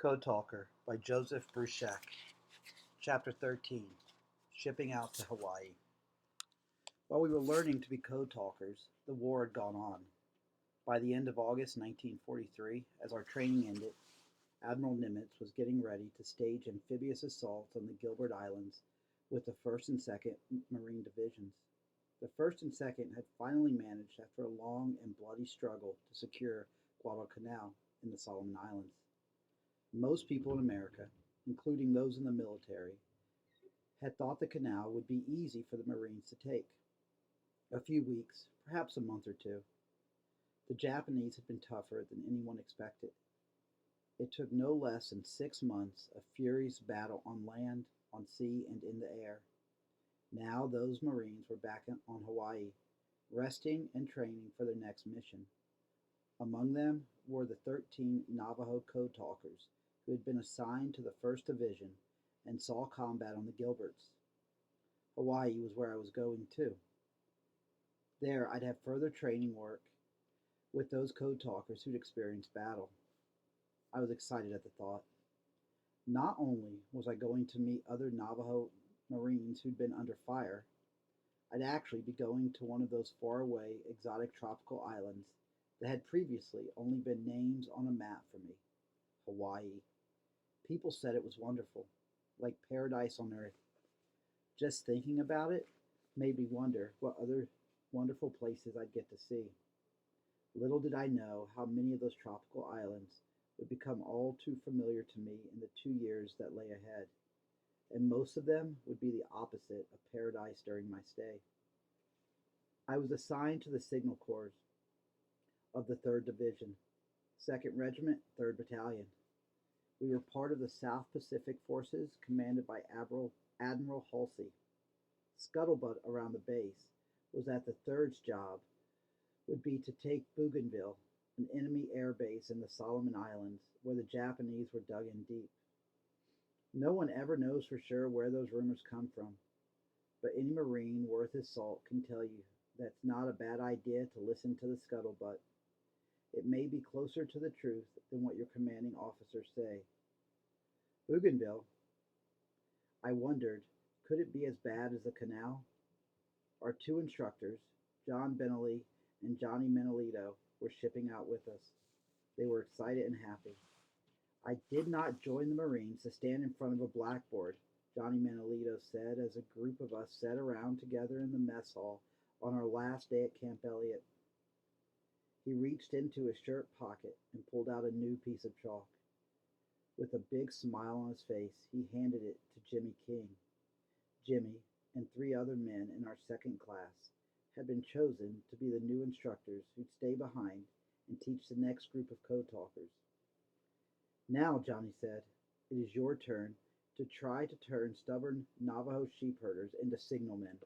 Code Talker by Joseph Bruchac. Chapter 13 Shipping Out to Hawaii. While we were learning to be code talkers, the war had gone on. By the end of August 1943, as our training ended, Admiral Nimitz was getting ready to stage amphibious assaults on the Gilbert Islands with the 1st and 2nd Marine Divisions. The 1st and 2nd had finally managed, after a long and bloody struggle, to secure Guadalcanal in the Solomon Islands. Most people in America, including those in the military, had thought the canal would be easy for the Marines to take. A few weeks, perhaps a month or two. The Japanese had been tougher than anyone expected. It took no less than 6 months of furious battle on land, on sea, and in the air. Now those Marines were back on Hawaii, resting and training for their next mission. Among them were the 13 Navajo code talkers who had been assigned to the 1st Division and saw combat on the Gilberts. Hawaii was where I was going too. There I'd have further training work with those code talkers who'd experienced battle. I was excited at the thought. Not only was I going to meet other Navajo Marines who'd been under fire, I'd actually be going to one of those faraway exotic tropical islands that had previously only been names on a map for me. Hawaii. People said it was wonderful, like paradise on earth. Just thinking about it made me wonder what other wonderful places I'd get to see. Little did I know how many of those tropical islands would become all too familiar to me in the 2 years that lay ahead, and most of them would be the opposite of paradise during my stay. I was assigned to the Signal Corps of the 3rd Division, 2nd Regiment, 3rd Battalion. We were part of the South Pacific Forces commanded by Admiral Halsey. Scuttlebutt around the base was that the 3rd's job would be to take Bougainville, an enemy air base in the Solomon Islands where the Japanese were dug in deep. No one ever knows for sure where those rumors come from, but any Marine worth his salt can tell you that's not a bad idea to listen to the scuttlebutt. It may be closer to the truth than what your commanding officers say. Bougainville, I wondered, could it be as bad as the canal? Our 2 instructors, John Benelli and Johnny Menelito, were shipping out with us. They were excited and happy. I did not join the Marines to stand in front of a blackboard, Johnny Menelito said as a group of us sat around together in the mess hall on our last day at Camp Elliott. He reached into his shirt pocket and pulled out a new piece of chalk. With a big smile on his face, he handed it to Jimmy King. Jimmy and 3 other men in our 2nd class had been chosen to be the new instructors who'd stay behind and teach the next group of code talkers. Now, Johnny said, it is your turn to try to turn stubborn Navajo sheep herders into signalmen.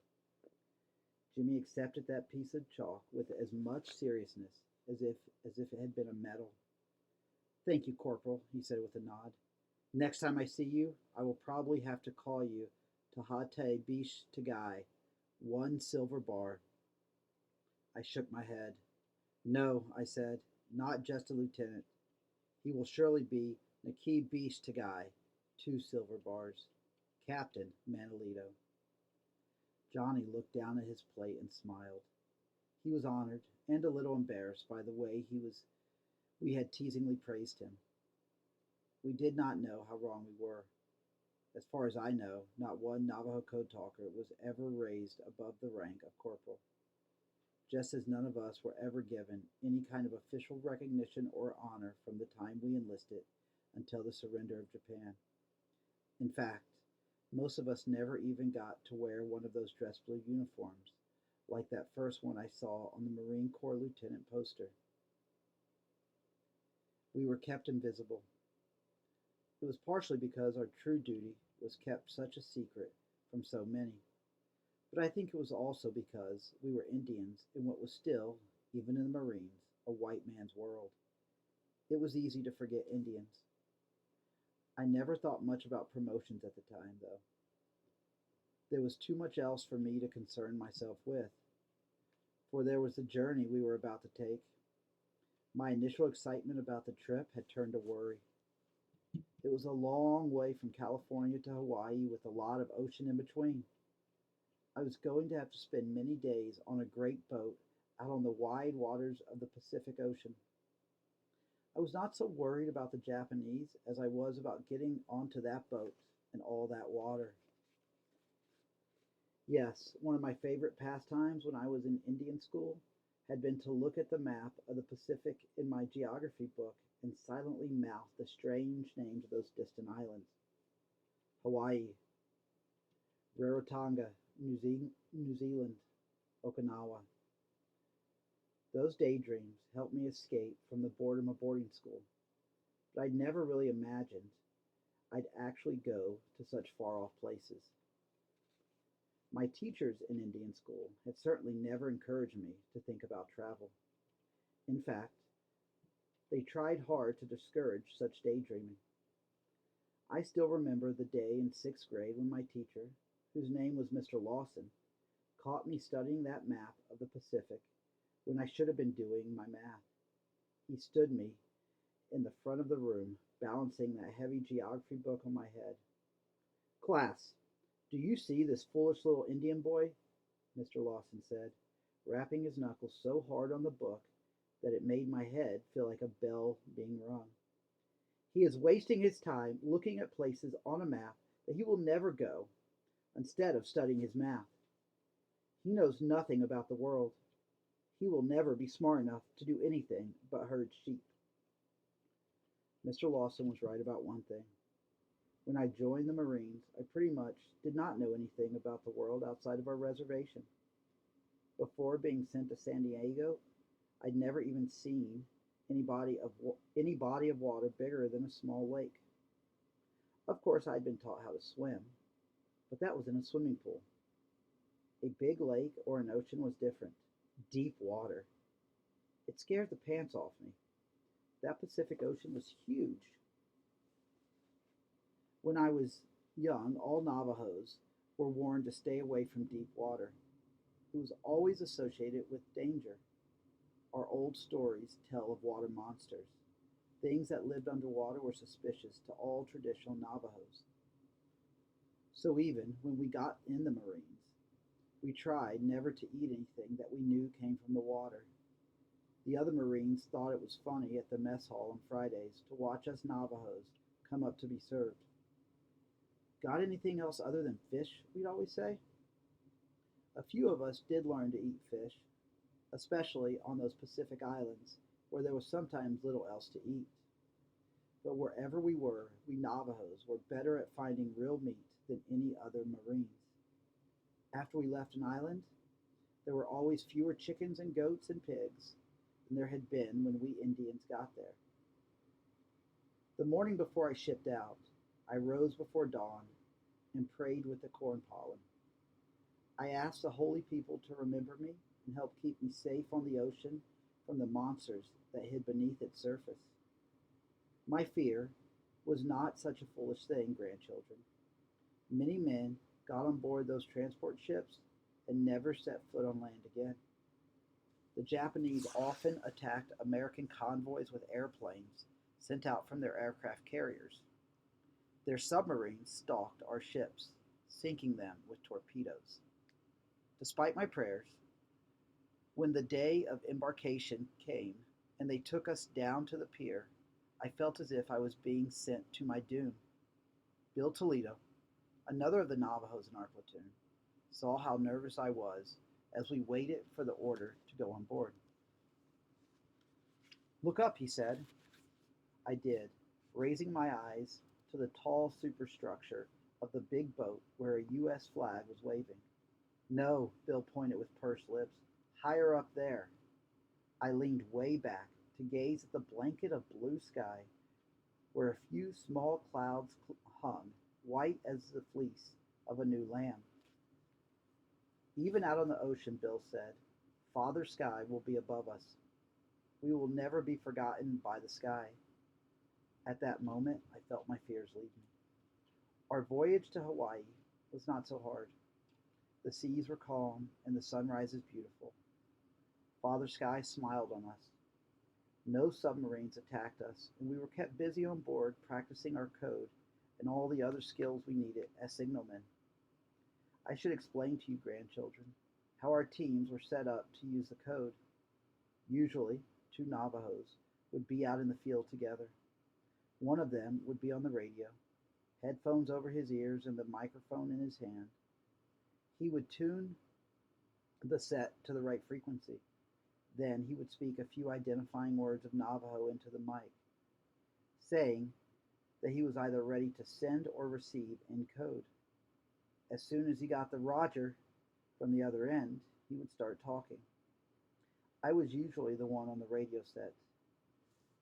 Jimmy accepted that piece of chalk with as much seriousness as if it had been a medal. Thank you, Corporal, he said with a nod. Next time I see you, I will probably have to call you Tahate Bish Tagai, 1 silver bar. I shook my head. No, I said, not just a lieutenant. He will surely be Naki Bish Tagai, 2 silver bars. Captain Manolito. Johnny looked down at his plate and smiled. He was honored and a little embarrassed by the way we had teasingly praised him. We did not know how wrong we were. As far as I know, not one Navajo code talker was ever raised above the rank of corporal, just as none of us were ever given any kind of official recognition or honor from the time we enlisted until the surrender of Japan. In fact, most of us never even got to wear one of those dress blue uniforms, like that first one I saw on the Marine Corps lieutenant poster. We were kept invisible. It was partially because our true duty was kept such a secret from so many, but I think it was also because we were Indians in what was still, even in the Marines, a white man's world. It was easy to forget Indians. I never thought much about promotions at the time, though. There was too much else for me to concern myself with, for there was the journey we were about to take. My initial excitement about the trip had turned to worry. It was a long way from California to Hawaii with a lot of ocean in between. I was going to have to spend many days on a great boat out on the wide waters of the Pacific Ocean. I was not so worried about the Japanese as I was about getting onto that boat and all that water. Yes, one of my favorite pastimes when I was in Indian school had been to look at the map of the Pacific in my geography book and silently mouth the strange names of those distant islands. Hawaii, Rarotonga, New Zealand, Okinawa. Those daydreams helped me escape from the boredom of boarding school, but I'd never really imagined I'd actually go to such far off places. My teachers in Indian school had certainly never encouraged me to think about travel. In fact, they tried hard to discourage such daydreaming. I still remember the day in sixth grade when my teacher, whose name was Mr. Lawson, caught me studying that map of the Pacific when I should have been doing my math. He stood me in the front of the room, balancing that heavy geography book on my head. Class, do you see this foolish little Indian boy? Mr. Lawson said, rapping his knuckles so hard on the book that it made my head feel like a bell being rung. He is wasting his time looking at places on a map that he will never go instead of studying his math. He knows nothing about the world. He will never be smart enough to do anything but herd sheep. Mr. Lawson was right about one thing. When I joined the Marines, I pretty much did not know anything about the world outside of our reservation. Before being sent to San Diego, I'd never even seen any body of water bigger than a small lake. Of course, I'd been taught how to swim, but that was in a swimming pool. A big lake or an ocean was different. Deep water. It scared the pants off me. That Pacific Ocean was huge. When I was young, all Navajos were warned to stay away from deep water. It was always associated with danger. Our old stories tell of water monsters. Things that lived underwater were suspicious to all traditional Navajos. So even when we got in the Marines, we tried never to eat anything that we knew came from the water. The other Marines thought it was funny at the mess hall on Fridays to watch us Navajos come up to be served. Got anything else other than fish? We'd always say. A few of us did learn to eat fish, especially on those Pacific islands where there was sometimes little else to eat. But wherever we were, we Navajos were better at finding real meat than any other Marines. After we left an island, there were always fewer chickens and goats and pigs than there had been when we Indians got there. The morning before I shipped out, I rose before dawn and prayed with the corn pollen. I asked the holy people to remember me and help keep me safe on the ocean from the monsters that hid beneath its surface. My fear was not such a foolish thing, grandchildren. Many men got on board those transport ships and never set foot on land again. The Japanese often attacked American convoys with airplanes sent out from their aircraft carriers. Their submarines stalked our ships, sinking them with torpedoes. Despite my prayers, when the day of embarkation came and they took us down to the pier, I felt as if I was being sent to my doom. Bill Toledo, another of the Navajos in our platoon, saw how nervous I was as we waited for the order to go on board. Look up, he said. I did, raising my eyes to the tall superstructure of the big boat where a U.S. flag was waving. No, Bill pointed with pursed lips. Higher up there. I leaned way back to gaze at the blanket of blue sky where a few small clouds hung, white as the fleece of a new lamb. Even out on the ocean, Bill said, Father Sky will be above us. We will never be forgotten by the sky. At that moment, I felt my fears leave me. Our voyage to Hawaii was not so hard. The seas were calm and the sunrises beautiful. Father Sky smiled on us. No submarines attacked us, and we were kept busy on board practicing our code and all the other skills we needed as signalmen. I should explain to you, grandchildren, how our teams were set up to use the code. Usually, two Navajos would be out in the field together. One of them would be on the radio, headphones over his ears and the microphone in his hand. He would tune the set to the right frequency. Then he would speak a few identifying words of Navajo into the mic, saying that he was either ready to send or receive in code. As soon as he got the Roger from the other end, he would start talking. I was usually the one on the radio set.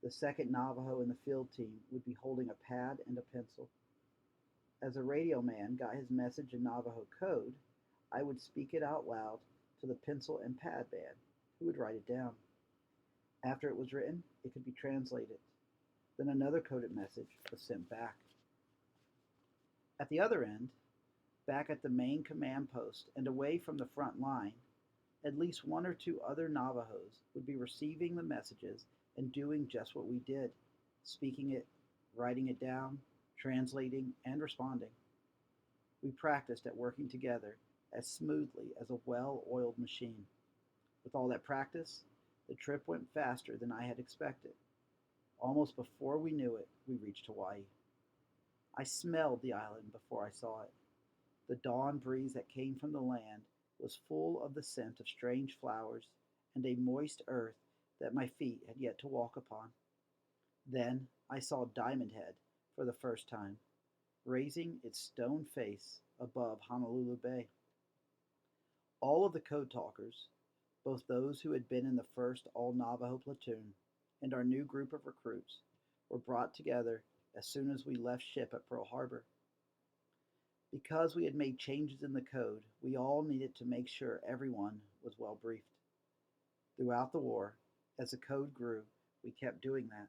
The second Navajo in the field team would be holding a pad and a pencil. As a radio man got his message in Navajo code, I would speak it out loud to the pencil and pad man, who would write it down. After it was written, it could be translated. Then another coded message was sent back. At the other end, back at the main command post and away from the front line, at least one or two other Navajos would be receiving the messages and doing just what we did, speaking it, writing it down, translating, and responding. We practiced at working together as smoothly as a well-oiled machine. With all that practice, the trip went faster than I had expected. Almost before we knew it, we reached Hawaii. I smelled the island before I saw it. The dawn breeze that came from the land was full of the scent of strange flowers and a moist earth that my feet had yet to walk upon. Then I saw Diamond Head for the first time, raising its stone face above Honolulu Bay. All of the code talkers, both those who had been in the first all-Navajo platoon and our new group of recruits, were brought together as soon as we left ship at Pearl Harbor. Because we had made changes in the code, we all needed to make sure everyone was well briefed. Throughout the war, as the code grew, we kept doing that.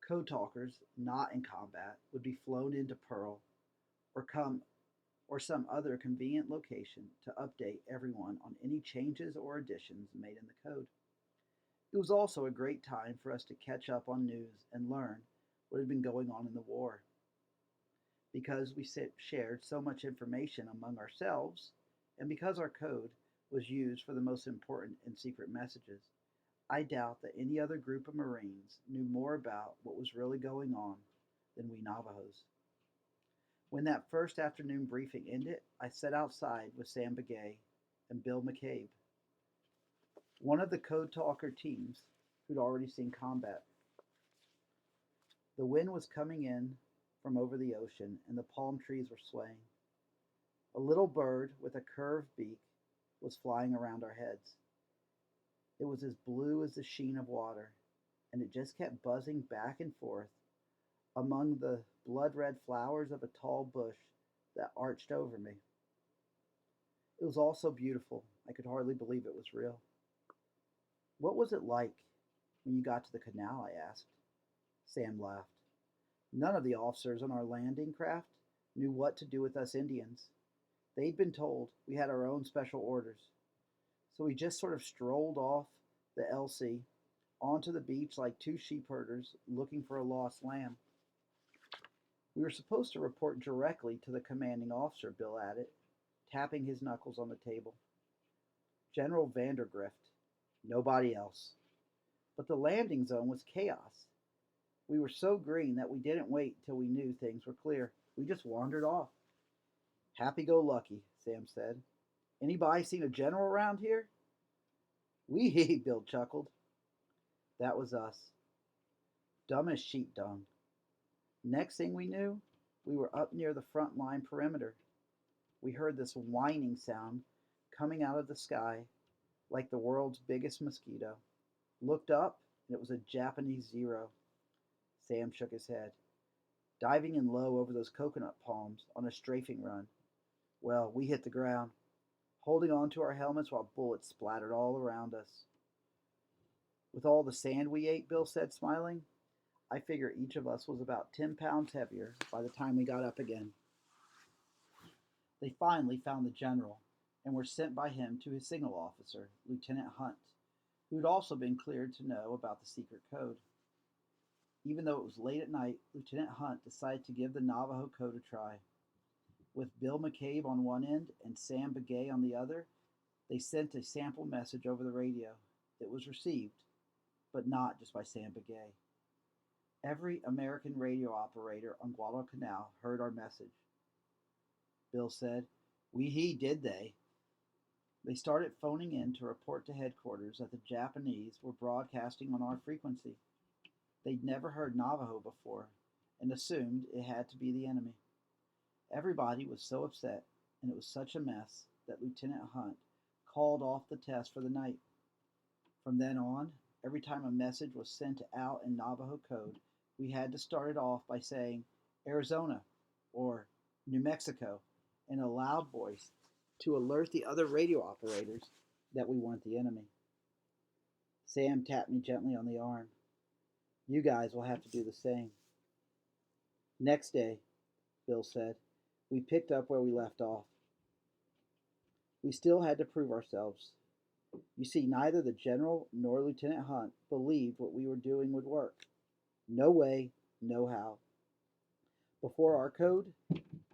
Code talkers not in combat would be flown into Pearl or some other convenient location to update everyone on any changes or additions made in the code. It was also a great time for us to catch up on news and learn what had been going on in the war. Because we shared so much information among ourselves, and because our code was used for the most important and secret messages, I doubt that any other group of Marines knew more about what was really going on than we Navajos. When that first afternoon briefing ended, I sat outside with Sam Begay and Bill McCabe, one of the code talker teams who'd already seen combat. The wind was coming in from over the ocean, and the palm trees were swaying. A little bird with a curved beak was flying around our heads. It was as blue as the sheen of water, and it just kept buzzing back and forth among the blood-red flowers of a tall bush that arched over me. It was all so beautiful, I could hardly believe it was real. "What was it like when you got to the canal?" I asked. Sam laughed. None of the officers on our landing craft knew what to do with us Indians. They'd been told we had our own special orders. So we just sort of strolled off the LC onto the beach like two sheep herders looking for a lost lamb. We were supposed to report directly to the commanding officer, Bill added, tapping his knuckles on the table. General Vandergrift. Nobody else. But the landing zone was chaos. We were so green that we didn't wait till we knew things were clear. We just wandered off. "Happy-go-lucky," Sam said. "Anybody seen a general around here?" "Wee," Bill chuckled. That was us. Dumb as sheep dung. Next thing we knew, we were up near the front line perimeter. We heard this whining sound coming out of the sky like the world's biggest mosquito. Looked up, and it was a Japanese Zero. Sam shook his head. "Diving in low over those coconut palms on a strafing run. Well, we hit the ground, holding on to our helmets while bullets splattered all around us." "With all the sand we ate," Bill said, smiling, "I figure each of us was about 10 pounds heavier by the time we got up again." They finally found the general and were sent by him to his signal officer, Lieutenant Hunt, who had also been cleared to know about the secret code. Even though it was late at night, Lieutenant Hunt decided to give the Navajo code a try. With Bill McCabe on one end and Sam Begay on the other, they sent a sample message over the radio. It was received, but not just by Sam Begay. Every American radio operator on Guadalcanal heard our message. Bill said, "Wee-hee, did they?" They started phoning in to report to headquarters that the Japanese were broadcasting on our frequency. They'd never heard Navajo before and assumed it had to be the enemy. Everybody was so upset, and it was such a mess, that Lieutenant Hunt called off the test for the night. From then on, every time a message was sent out in Navajo code, we had to start it off by saying Arizona or New Mexico in a loud voice to alert the other radio operators that we weren't the enemy. Sam tapped me gently on the arm. "You guys will have to do the same." "Next day," Bill said, "we picked up where we left off. We still had to prove ourselves. You see, neither the General nor Lieutenant Hunt believed what we were doing would work. No way, no how. Before our code,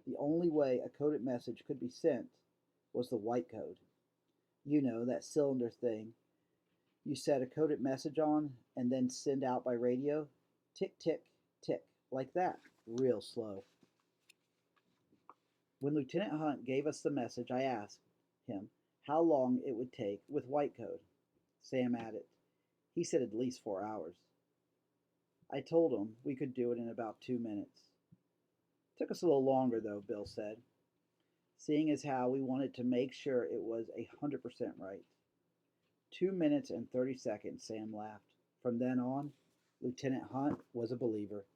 the only way a coded message could be sent was the white code. You know, that cylinder thing you set a coded message on and then send out by radio. Tick, tick, tick, like that, real slow. When Lieutenant Hunt gave us the message, I asked him how long it would take with white code. Sam added. He said at least 4 hours. I told him we could do it in about 2 minutes. Took us a little longer though, Bill said, seeing as how we wanted to make sure it was 100% right. 2 minutes and 30 seconds, Sam laughed. From then on, Lieutenant Hunt was a believer.